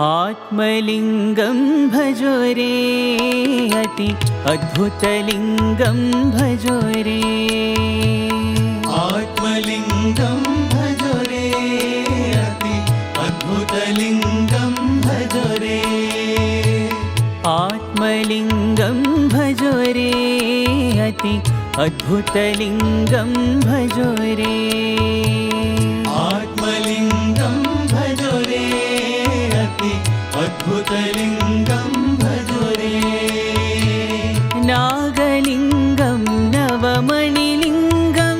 आत्मलिङ्गं भजो रे अति अद्भुतलिङ्गं भजो रे। आत्मलिङ्गं भजो रे अति अद्भुतलिङ्गं भजो रे। आत्मलिङ्गं भजो रे अति अद्भुतलिङ्गं भजो रे। आत्मलिङ्गं भजो रे अति अद्भुतलिङ्गं भजो रे। नागलिङ्गं नवमणिलिङ्गं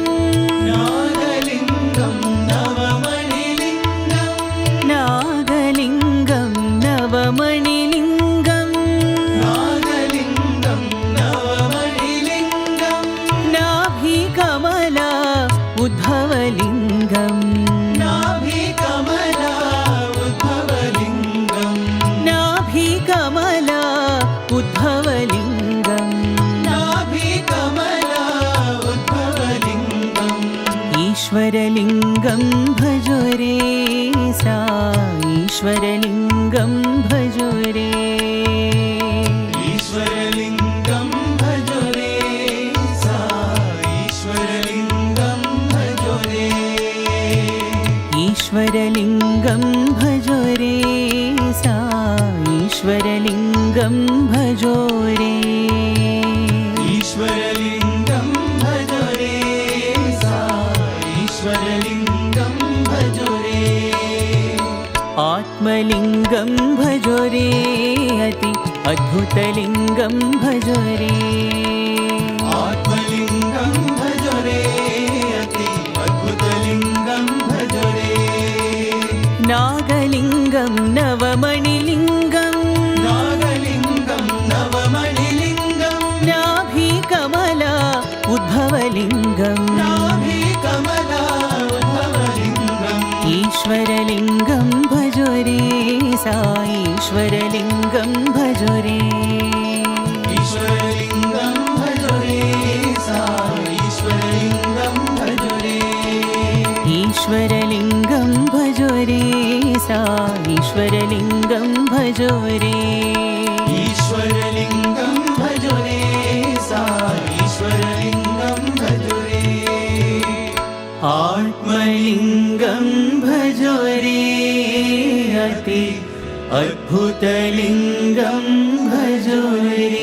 नागलिङ्गं नवमणिलिङ्गं नागलिङ्गं नवमणिलिङ्गं नागलिङ्गं नवमणिलिङ्गं नाभिकमला उद्भवलिङ्गं नाभिकमला उद्भवलिङ्गं नाभिकमला उद्भवलिङ्गं नाभिकमला उद्भवलिङ्गम् ईश्वरलिङ्गं भजो रे सा ईश्वरलिङ्गं भजो रे। ईश्वरलिङ्गं भजो रे सा ईश्वरलिङ्गं भजो रे। ईश्वरलिङ्गं भजो रे सा ईश्वरलिङ्गं भजो रे। ईश्वरलिङ्गं भजो रे सा ईश्वरलिङ्गं भजो रे। आत्मलिङ्गं भजो रे अति अद्भुतलिङ्गं भजो रे। आत्मलिङ्गं भजो रे अति अद्भुतलिङ्गं भजो रे। नागलिङ्गं नवमणिलिङ्गं नागलिङ्गं नवमणिलिङ्गं नाभिकमला उद्भवलिङ्गं नाभिकमला उद्भवलिङ्गम् ईश्वरलिङ्गं भजो रे सा ईश्वरलिङ्गं भजो रे। ईश्वरलिङ्गं भजो रे सा ईश्वरलिङ्गं भजो रे। ईश्वरलिङ्गं भजो रे सा ईश्वरलिङ्गं भजो रे। ईश्वरलिङ्गं भजो रे सा ईश्वरलिङ्गं भजो रे। आत्मलिङ्गं भजो रे अति अद्भुतलिङ्गं भजो रे।